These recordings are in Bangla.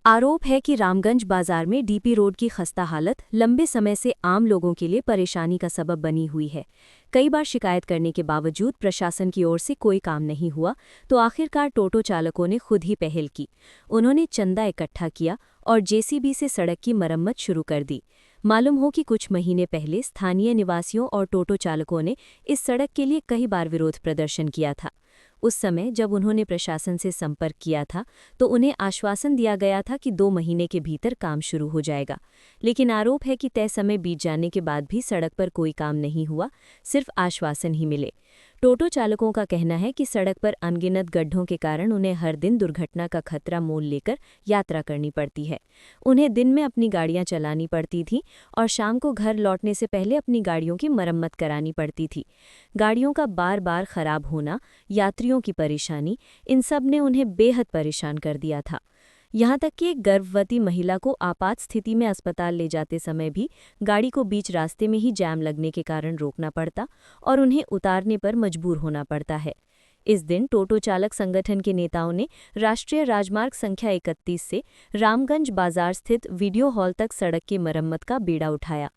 आरोप है कि रामगंज बाजार में डीपी रोड की खस्ता हालत लंबे समय से आम लोगों के लिए परेशानी का सबब बनी हुई है। कई बार शिकायत करने के बावजूद प्रशासन की ओर से कोई काम नहीं हुआ, तो आखिरकार टोटो चालकों ने खुद ही पहल की। उन्होंने चंदा इकट्ठा किया और जेसीबी से सड़क की मरम्मत शुरू कर दी। मालूम हो कि कुछ महीने पहले स्थानीय निवासियों और टोटो चालकों ने इस सड़क के लिए कई बार विरोध प्रदर्शन किया था। उस समय जब उन्होंने प्रशासन से संपर्क किया था तो उन्हें आश्वासन दिया गया था कि 2 महीने के भीतर काम शुरू हो जाएगा, लेकिन आरोप है कि तय समय बीत जाने के बाद भी सड़क पर कोई काम नहीं हुआ, सिर्फ आश्वासन ही मिले। टोटो चालकों का कहना है कि सड़क पर अनगिनत गड्ढों के कारण उन्हें हर दिन दुर्घटना का खतरा मोल लेकर यात्रा करनी पड़ती है। उन्हें दिन में अपनी गाड़ियां चलानी पड़ती थीं और शाम को घर लौटने से पहले अपनी गाड़ियों की मरम्मत करानी पड़ती थी। गाड़ियों का बार बार खराब होना, यात्रियों की परेशानी, इन सब ने उन्हें बेहद परेशान कर दिया था। यहाँ तक कि एक गर्भवती महिला को आपात स्थिति में अस्पताल ले जाते समय भी गाड़ी को बीच रास्ते में ही जैम लगने के कारण रोकना पड़ता और उन्हें उतारने पर मजबूर होना पड़ता है। इस दिन टोटो चालक संगठन के नेताओं ने राष्ट्रीय राजमार्ग संख्या 31 से रामगंज बाजार स्थित वीडियो हॉल तक सड़क की मरम्मत का बीड़ा उठाया।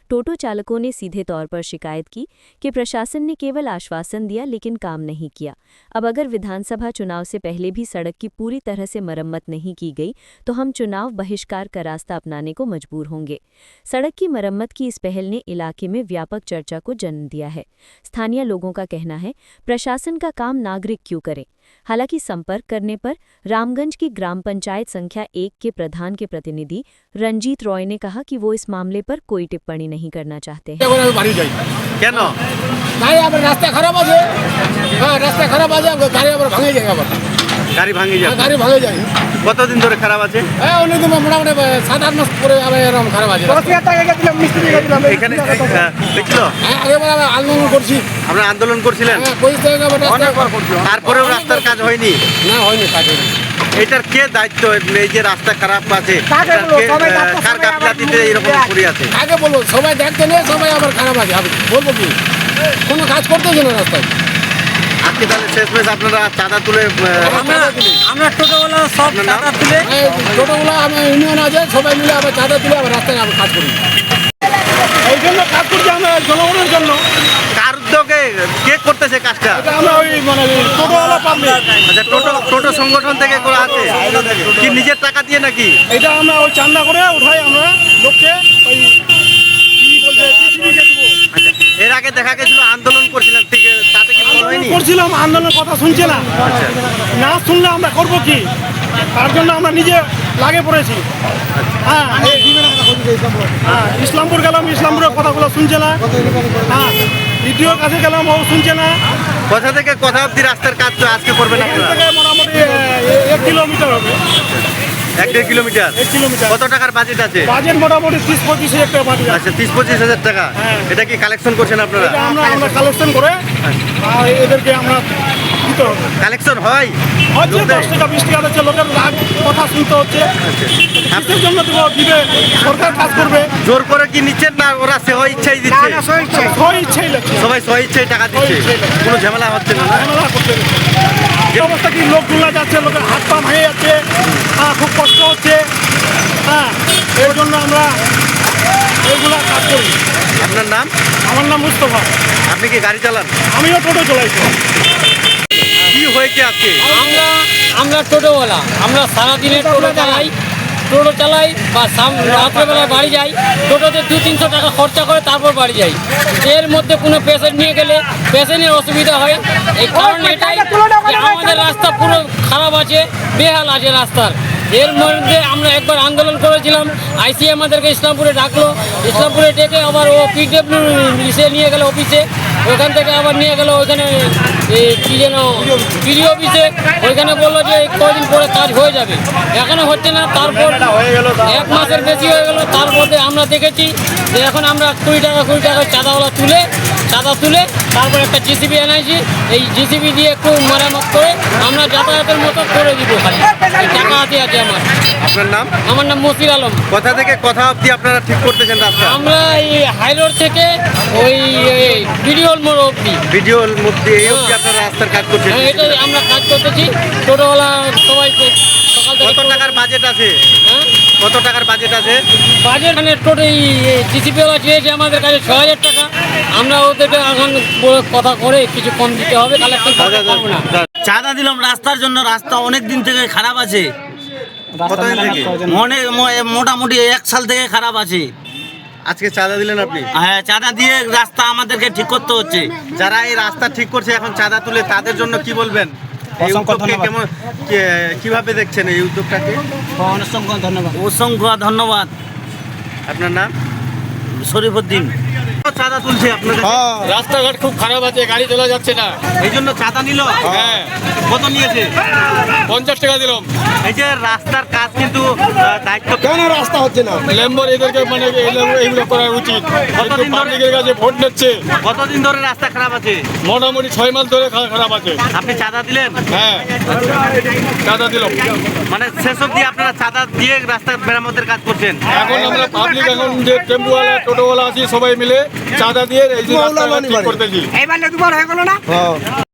टोटो चालकों ने सीधे तौर पर शिकायत की कि प्रशासन ने केवल आश्वासन दिया लेकिन काम नहीं किया। अब अगर विधानसभा चुनाव से पहले भी सड़क की पूरी तरह से मरम्मत नहीं की गई तो हम चुनाव बहिष्कार का रास्ता अपनाने को मजबूर होंगे। सड़क की मरम्मत की इस पहल ने इलाके में व्यापक चर्चा को जन्म दिया है। स्थानीय लोगों का कहना है, प्रशासन का काम नागरिक क्यों करे। हालांकि संपर्क करने पर रामगंज की ग्राम पंचायत संख्या 1 के प्रधान के प्रतिनिधि रंजीत रॉय ने कहा कि वो इस मामले पर कोई टिप्पणी नहीं करना चाहते हैं। रास्ता खराब গাড়ি ভাঙে যায়। কতদিন ধরে খারাপ আছে? অনেক দিন মোটামুটি 7-8 মাস পরে এরকম খারাপ আছে। এখানে দেখছিল? আগেবার আমরা আন্দোলন করছি। আপনারা আন্দোলন করছিলেন? তারপরেও রাস্তার কাজ হয়নি? না, হয়নি, কাজ হয়নি। এটার কে দায়িত্ব? এই যে রাস্তা খারাপ আছে কার গাফিলতিতে এরকম পড়ে আছে? কাকে বলবো? সবাই দেখতে নেই, সবাই আবার খারাপ আছে। আমি বলবো কি, কোনো কাজ করতেছে না রাস্তায়। আজকে তাহলে শেষমেশ আপনারা চাঁদা তুলে আমরা টোটোওয়ালা সব চাঁদা তুলে, টোটোওয়ালা আমার ইউনিয়ন আছে, সবাই মিলে আবার চাঁদা তুলে আবার রাস্তায় আবার কাজ করি। এই জন্য কাজ করছি আমরা জনগণের জন্য। কার উদ্যোগে কে করতেছে কাজটা? আমরা ওই মানে টোটোওয়ালা পাবলিক। আচ্ছা, টোটো সংগঠন থেকে করা আছে কি নিজের টাকা দিয়ে নাকি? এটা আমরা ওই চাঁদা করে উঠাই, আমরা লোককে ওই কি বলছে টিসিবিকে দেবো। আচ্ছা, এর আগে দেখা গেছিল আন্দোলন করছিলেন, ঠিক তাতে কি ফল হয়নি? করছিলাম, আন্দোলনের কথা শুনছে না। আচ্ছা, না শুনলে আমরা করবো কি? তার জন্য আমরা নিজে লাগে পড়েছি। হ্যাঁ, ইসলামপুর গেলাম, ইসলামপুরের কথাগুলো শুনছে না। হ্যাঁ, ভিডিওর কাছে গেলাম, ও শুনছে না। কোথা থেকে কোথা অব্দি রাস্তার কাজ তো আজকে করবেন আপনারা? মোটামুটি 1 কিলোমিটার হবে। 1-1.5 কিলোমিটার। 1 কিলোমিটার। কত টাকার বাজেট আছে? বাজেট মোটামুটি 30-35 হাজার টাকা বাজেট। আচ্ছা, 30-25 হাজার টাকা। হ্যাঁ। এটা কি কালেকশন করছেন আপনারা? এটা আমরা কালেকশন করে আর এদেরকে আমরা দিতে হবে। কালেকশন হয়? হচ্ছে 10 টাকা 20 টাকা হচ্ছে, লোকের রাগ কথা শুনতে হচ্ছে। কিসের জন্য দেবো? দিবে, সরকার কাজ করবে। জোর করে কি নিচ্ছেন না ওরা স্ব ইচ্ছাই দিচ্ছে? ইচ্ছাই লাগছে। সবাই স্ব ইচ্ছাই টাকা দিচ্ছে, কোনো ঝামেলা হচ্ছে না? ঝামেলা করতে হবে। এই অবস্থা কি, লোকগুলা যাচ্ছে, লোকের হাত পা ভেঙে যাচ্ছে। হ্যাঁ, খুব কষ্ট হচ্ছে। হ্যাঁ, এর জন্য আমরা এইগুলা কাজ করি। আপনার নাম? আমার নাম মুস্তফা। আপনি কি গাড়ি চালান? আমিও টোটো চলাইছি। কি হয়েছে আজকে? আমরা টোটোওয়ালা, আমরা সারাদিনে টোটো চালাই বা রাত্রেবেলায় বাড়ি যাই। টোটোতে 200-300 টাকা খরচা করে তারপর বাড়ি যাই। এর মধ্যে কোনো পেশেন্ট নিয়ে গেলে পেশেন্টের অসুবিধা হয়। এই কারণ এটাই যে আমাদের রাস্তা পুরো খারাপ আছে, বেহাল আছে রাস্তার। এর মধ্যে আমরা একবার আন্দোলন করেছিলাম, আইসি আমাদেরকে ইসলামপুরে ডাকলো, ইসলামপুরে ডেকে আবার ও পিডব্লিউ নিয়ে গেল অফিসে, ওখান থেকে আবার নিয়ে গেল ওইখানে কি যেন পিডি অফিসে, ওইখানে বললো যে কয়েকদিন পরে কাজ হয়ে যাবে। এখনও হচ্ছে না। তারপর 1 মাসের বেশি হয়ে গেল। তারপরে আমরা দেখেছি যে এখন আমরা 20 টাকা চাঁদাওয়ালা তুলে চাঁদা তুলে তারপর একটা জিসিবি আনাইছি, এই জিসিবি দিয়ে একটু মেরামত করে আমরা যাতায়াতের মতো করে দিব। খালি এই টাকা হাতে আছে আমার। আপনার নাম? আমার নাম মসির আলম। কোথা থেকে কথা অবধি আপনারা ঠিক করতেছেন রাস্তা? আমরা এই হাইরোড থেকে ওই ভিডিওর মোড় অবধি, ভিডিওর মধ্যে এই অবধি আপনারা রাস্তার কাজ করছেন? এটাই আমরা কাজ করতেছি। টোটোওয়ালা সবাই সকাল থেকে কত টাকার বাজেট আছে? হ্যাঁ কত টাকার বাজেট আছে? বাজেট মানে টোটো জিসিপিওয়ালা চেয়েছে আমাদের কাছে 6,000 টাকা। আমরা ওদেরকে এখন কথা করে কিছু কম দিতে হবে, কালেকশন করতে পারবো না। চাঁদা দিলাম রাস্তার জন্য। রাস্তা অনেক দিন থেকে খারাপ আছে, কতদিন থেকে? মোটামুটি 1 সাল থেকে খারাপ আছে। আজকে চাঁদা দিলেন আপনি? হ্যাঁ, চাঁদা দিয়ে রাস্তা আমাদেরকে ঠিক করতে হচ্ছে। যারা এই রাস্তা ঠিক করছে এখন চাঁদা তুলে, তাদের জন্য কি বলবেন? এই উদ্যোগকে কিভাবে দেখছেন এই উদ্যোগটাকে? অসংখ্য ধন্যবাদ। আপনার নাম? শরীফউদ্দিন। চাঁদা তুলছে আপনাদের? রাস্তাঘাট খুব খারাপ আছে, গাড়ি চলা যাচ্ছে না। এই জন্য চাঁদা নিল? হ্যাঁ, কত নিয়েছে? 50 টাকা দিলাম। এই যে রাস্তার কাজ কিন্তু দায়িত্ব কেন রাস্তা হচ্ছে না? লেম্বর এদেরকে মানে এইগুলো করা উচিত। কতদিন ধরে? পাবলিকের কাছে ভোট নিচ্ছে। কতদিন ধরে রাস্তা খারাপ আছে? মোটামুটি 6 মাস ধরে খারাপ আছে। আপনি চাঁদা দিলেন? হ্যাঁ, চাঁদা দিলাম। মানে শেষ অব্দি আপনারা চাঁদা দিয়ে রাস্তা মেরামতের কাজ করছেন? এখন আমরা পাবলিক, এখন যে টেম্পুওয়ালা টোটোওয়ালা আছি সবাই মিলে চাঁদা দিয়ে এই যে রাস্তা ঠিক করতেছি।